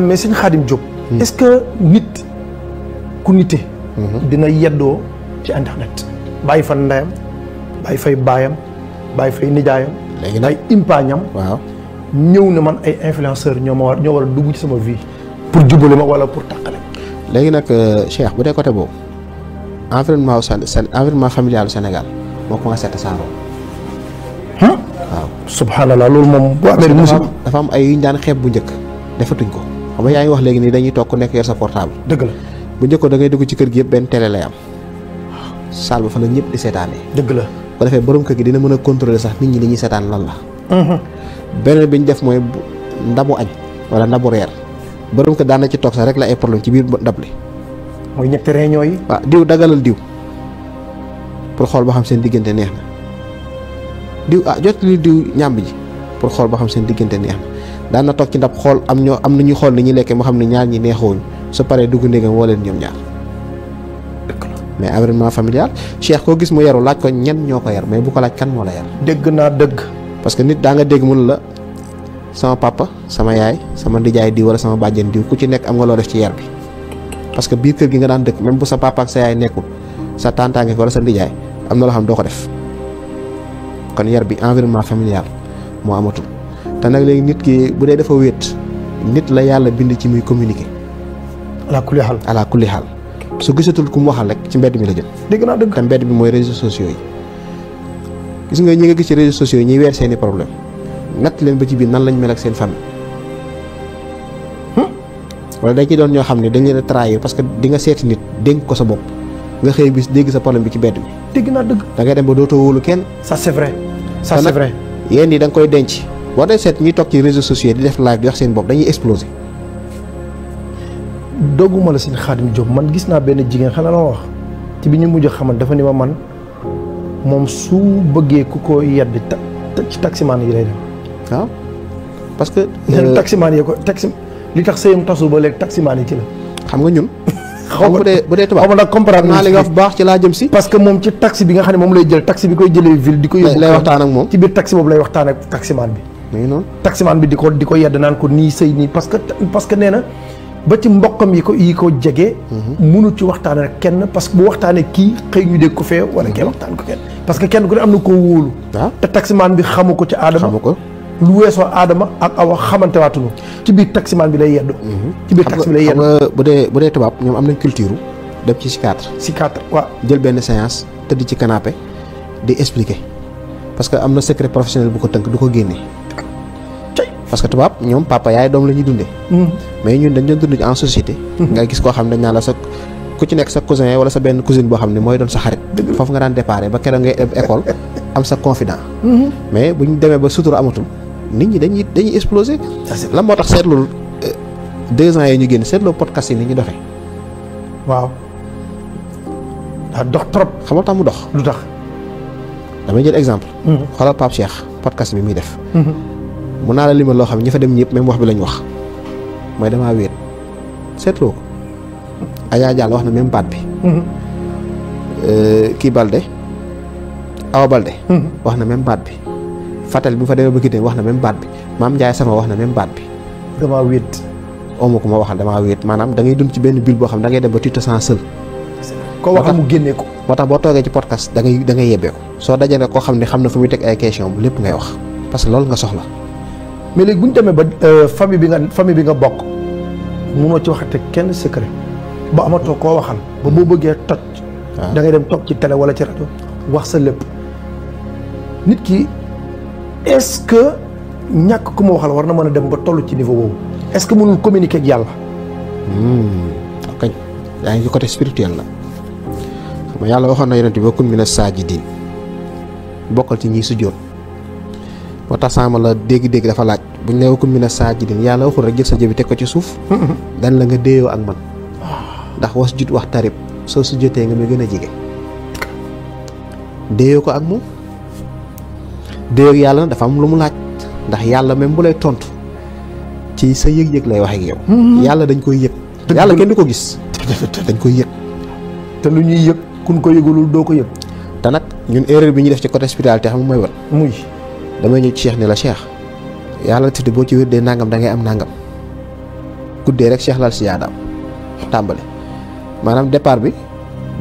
mais sëñ Khadim Diop. est-ce que nit ku nite. dina yeddoo ci internet. bàyyi fa ndeyam bàyyi fay baayam bàyyi fay nijaayam. léegi nag ay impaañam. waaw ñëw ne man ay influenceur ñoo war a dugg ci sama vie. pour jubale ma wala pour tàqale. léegi nag Cheikh bu dee côté boobu environnement familial Sénégal moo commencé tasaaroo. waaw subhanallah loolu moom. bu amee musiba dafa am ay yu ñu daan xeeb bu njëkk defatuñ ko. xam nga yaa ngi wax léegi nii dañuy toog ku nekk yor sa portable. dëgg la bu njëkkoon da ngay dugg ci kër gi yëpp benn télé lay am. salle ba fa la ñëpp di seetaanee. dëgg la bu defee borom kër gi dina mën a contrôler sax nit ñi li ñuy seetaan lan la. beneen bi ñu def mooy ndabu añ wala ndabu reer borom kër daan na ci toog sax rek la ay problème ci biir ndab li. mooy ñetti réunion yi. waaw diw dagalal diw pour xool ba xam seen diggante neex na diw jot li diw ñàmb ji pour xool ba xam seen diggante neex na daan na toog ci ndab xool am na ñuy xool ni ñuy lekkee moo xam ne ñaar ñi neexoowuñ su paree dugg ndégam woo leen ñoom ñaar. mais environnement familial Cheikh koo gis mu yaru laaj ko ñen ñoo ko yar mais bu ko laaj kan moo la yar. dégg naa dëgg. parce que nit daa nga dégg mun la sama papa sama yaay sama ndijaay diw wala sama bàjjen diw ku ci nekk am nga loo def ci yar bi. parce que biir kër gi nga daan dëkk même bu sa papa ak sa yaay nekkul sa tàntaange wala sa ndijaay am na loo xam doo ko def kon yar bi environnement familial moo amatul te nag léegi nit ki bu dee dafa wéet nit la yàlla bind ci muy communiquer. ala kulli xaal ala kulli xaal su gisatul ku mu waxal rek ci mbedd mi la jëm. dégg naa dëgg. te mbedd bi mooy réseaux sociaux yi gis nga ñi nga gis ci réseaux sociaux yi ñuy weer seeni problème natt leen ba ci biir nan lañ mel ak seen famille. wala dañ ci doon ñoo xam ne dañ leen a trahir parce que di nga seeti nit dénk ko sa bopp nga xëy bis dégg sa problème bi ci mbedd mi. dégg naa dëgg. da ngay dem ba dootoo wóolu kenn. ça c'est vrai. ça c'est vrai. yéen yi da nga koy denc boo dee seet ñuy toog ci réseaux sociaux yi di def live di wax seen bopp dañuy exploser. dogguma la sëñ Khadim Diop man gis naa benn jigéen xanaa la ma wax ci bi ñu mujj xaman dafa ni ma man moom su bëggee ku ko yedd ci taximaan yi lay dem. waaw parce que. taximaan yi ko li tax sëyam tasu ba léegi taximaan yi ci la. xam nga ñun. xaw ma bu dee tubaab xaw ma nag comprendre naa li nga wax bu baax ci laa jëm si. parce que moom ci taxi bi nga xam ne moom lay jël taxi bi koy jëlee ville di ko yóbbu. lay waxtaan ak moom ci biir taxi boobu lay waxtaan ak taximaan bi. mais noonu. taximaan bi di ko yedd naan ko nii sëy nii parce que nee na ba ci mbokkam yi ko jege. mënu ci waxtaan ak kenn parce que bu waxtaanee kii xëy ñu dégg ko fee wala kenn waxtaan ko kenn. parce que kenn ku ne am na koo wóolu. waaw te taximaan bi xamu ko ci aadama. xamu ko lu weesoo aadama ak awa xamante waatunu ci biir taximaan bi lay yeddu. ci biir taxi bi lay yeddu. xam nga bu dee tubaab ñoom am nañ culture dem ci psychiatre waaw jël benn séance tëdd ci canapé di expliquer parce que am na secret professionnel bu ko tënk du ko génne. parce que tubaab ñoom papa yaay doom la ñuy dundee. mais ñun dañ doon dund en société. nga gis koo xam ne dañ naan la sa ku ci nekk sa cousin wala sa benn cousine boo xam ne mooy doon sa xarit. foofu nga daan déparé ba keroog ngay dem école am sa confident. mais bu ñu demee ba sutura amatul nit ñi dañuy exploser. lan moo tax seetlu 2 ans yi ñu génn seetloo podcast yi ni ñu doxee. waaw daa dox trop. xam nga tax mu dox. lu tax. damay jël exemple. xoolal Pape Cheikh podcast bi muy def. mun naa la limal loo xam ne ñi fa dem ñëpp même wax bi lañ wax mooy damaa wéet seetloo ko. Adja Diallo wax na même baat bi. kii Balde Awa Balde. wax na même baat bi. Fatel bi fa demee ba Gideon wax na même baat bi Maam Ndiaye sama wax na même baat bi. damaa wéet. omo ko ma waxal damaa wéet maanaam da ngay dund ci benn bulle boo xam da ngay dem ba tu te sens seul. koo waxal mu génnee ko. moo tax boo toogee ci podcast da ngay yebbee ko soo dajale koo xam ne xam na fu muy teg ay question bu lépp ngay wax parce que loolu nga soxla. mais léegi bu ñu demee ba famille bi nga bokk munoo ci waxate kenn secret ba amatoo koo waxal ba boo bëggee toj. da ngay dem toog ci télé wala ci rajo wax sa lépp nit ki est-ce que ñàkk ku ma waxal war na mën a dem ba toll ci niveau boobu est-ce que mënul communiquer ak yàlla. ok yaa ngi ci côté spirituel la xam nga yàlla waxoon na yonent bi wa kun mina saajidiin bokkal ci ñi sujjóot moo tax sama la dégg-dégg dafa laaj buñ ne wa kun mina saajidiin yàlla waxul rek jël sa jëbi teg ko ci suuf. dan la nga déeyoo ak man ndax was jut wax tarib soo sujjóotee nga may gën a jege déeyoo ko ak moom déeyoo yàlla na dafa am lu mu laaj ndax yàlla même bu lay tontu ci sa yëg-yëg lay wax ak yow. yàlla dañ koy yëg. yàlla kenn du ko gis. dañ koy yëg. te lu ñuy yëg kun ko yëgulul doo ko yëg. te nag ñun erreur bi ñuy def ci côté spiritualité xam nga mooy wat muy damay ñëw ci Cheikh ne la Cheikh yàlla tifti boo ci wér dee nangam da ngay am nangam guddee rek Cheikh lal si yaadaam tàmbali maanaam départ bi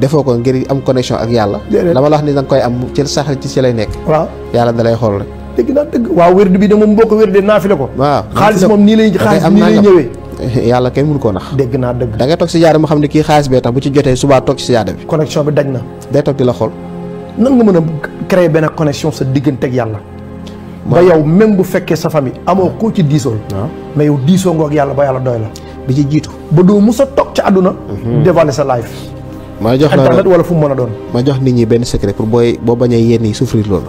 defoo ko ngir am connexion ak yàlla. dama la wax ni da nga koy am ci sax ci lay nekk. waaw yàlla da lay xool rek. dëgg naa dëgg waaw wérd bi de moom boo ko wérdee naafile ko. waaw xaalis moom nii lay ñëwee. yàlla kenn mënu koo nax. dégg naa dëgg. da ngay toog si yaada mu xam ne kii xaalis bee tax bu ci jotee subaa toog ci si yaada bi. connexion bi daj na. day toog di la xool. nan nga mën a créer benn connexion sa diggante ak yàlla. ba yow même bu fekkee sa famille amoo koo ci diisool. mais yow diisoo nga ak yàlla ba yàlla doy la. bi ci jiitu. ba doo mus a toog ci àdduna. dévaler sa life. ma jox la internet wala fu mu mën a doon. ma jox nit ñi benn secret pour boo bañee yenn yi souffrir loolu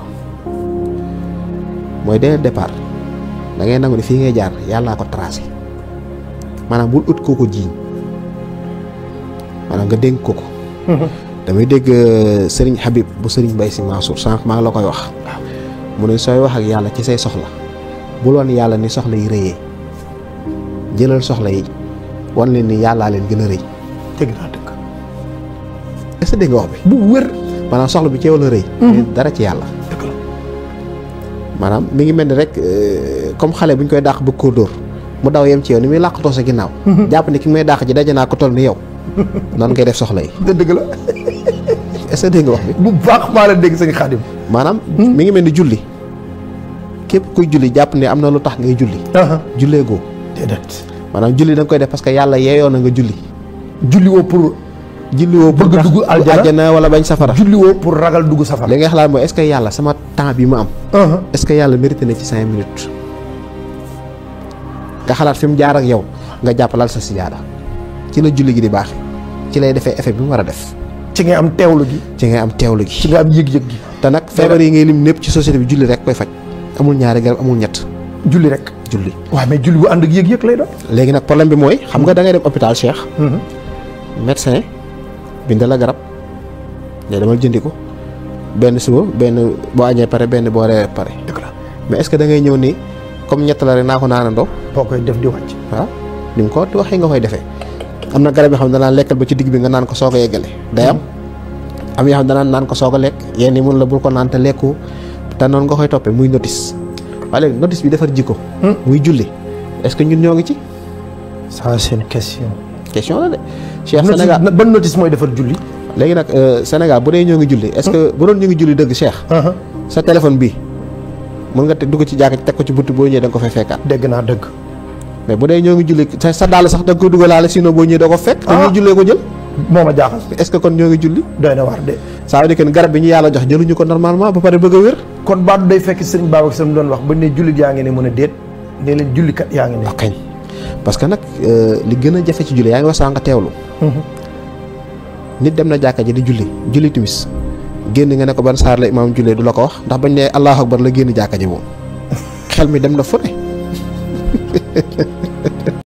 mooy dès le départ da ngay nangu ne fii ngay jaar yàllaa ko tracé maanaam bul ut koo ko jiiñ maanaam nga dénk ko. damay dégg Serigne Habib bu Serigne Mbaye Sy Mansour sànq maa ngi la koy wax. mu ne sooy wax ak yàlla ci say soxla bul wan yàlla ni soxla yi rëyee jëlal soxla yi wan leen ni yàllaa leen gën a rëy. dégg naa dëgg. est-ce que dégg nga wax bi. bu wér. maanaam soxla bi ci yow la rëy. dara ci yàlla. dëgg la. maanaam mi ngi mel ni rek comme xale bu ñu koy dàq bëgg koo dóor mu daw yem ci yow ni muy làqatoo sa ginnaaw. jàpp ne ki may dàq ji daje naa ko toll ni yow. noonu ngay def soxla yi. dëgg la. est-ce que dégg nga wax bi. bu baax maa la dégg sëñ Xaadim. maanaam. mi ngi mel ni julli képp kuy julli jàpp ne am na lu tax ngay julli. jullee goo. déedéet. maanaam julli da nga koy def parce que yàlla yeeyoo na nga julli. julli woo pour. julli woo pour bëgg dugg aljana wala bañ safara. julli woo pour ragal dugg safara. li ngay xalaat mooy est-ce que yàlla sama temps bi ma am. est-ce que yàlla mérité na ci 5 minutes. nga xalaat fi mu jaar ak yow nga jàppalal sa sijaada ci la julli gi di baax ci lay defee effet bi mu war a def. ci ngay am teewlu gi. ci ngay am teewlu gi. ci nga am yëg-yëg gi. te nag feebar yi ngay lim népp ci société bi julli rek koy faj amul ñaari garab amul ñett. julli rek. julli waaw mais julli bu ànd ak yëg-yëg lay doon. léegi nag problème bi mooy xam nga da ngay dem hôpital Cheikh. médecin bindal la garab ne demal jëndi ko benn suba benn boo añee pare benn boo reeree pare. dëgg la mais est-ce que da ngay ñëw ni comme ñett la rek naa ko naanandoo. boo koy def di wàcc. waaw ni mu ko waxee nga koy defee. am na garab yoo xam ne danaan lekkal ba ci digg bi nga naan ko soog a yeggale day am yoo xam ne danaan naan ko soog a lekk yenn yi mun la bul ko naan te lekku te noonu nga koy toppee muy notice waaye léegi notice bi defar jikko. muy julli est-ce que ñun ñoo ngi ci. ça c'est une question. question la de. Cheikh Sénégal ban notice mooy defar julli. léegi nag Sénégal bu dee ñoo ngi julli. est-ce que bu doon ñu ngi julli dëgg Cheikh. sa téléphone bii mën nga dugg ci jàkka teg ko ci buntu boo ñëwee da nga ko fay fekkaat. dégg naa dëgg. mais bu dee ñoo ngi julli sa dàll sax da nga koy dugalaale sinon boo ñëwee doo ko fekk. te ñuy jullee ko jël. moo ma jaaxal. est-ce que kon ñoo ngi julli. doy na waar de. ça veut dire que garab bi ñu yàlla jox jëluñu ko normalement ba pare bëgg a wér. kon baatu day fekk sëriñ Babacar Sy doon wax ba ne jullit yaa ngi ne mën a déet ne leen jullikat yaa ngi ne. kañ parce que nag li gën a jafe ci julli yaa ngi wax sànq teewlu. nit dem na jàkka ji di julli timis génn nga ne ko ban saar la imaam jullee du la ko wax ndax bañ ne allahu akbar la génn jàkka ji moom xel mi dem na fu ne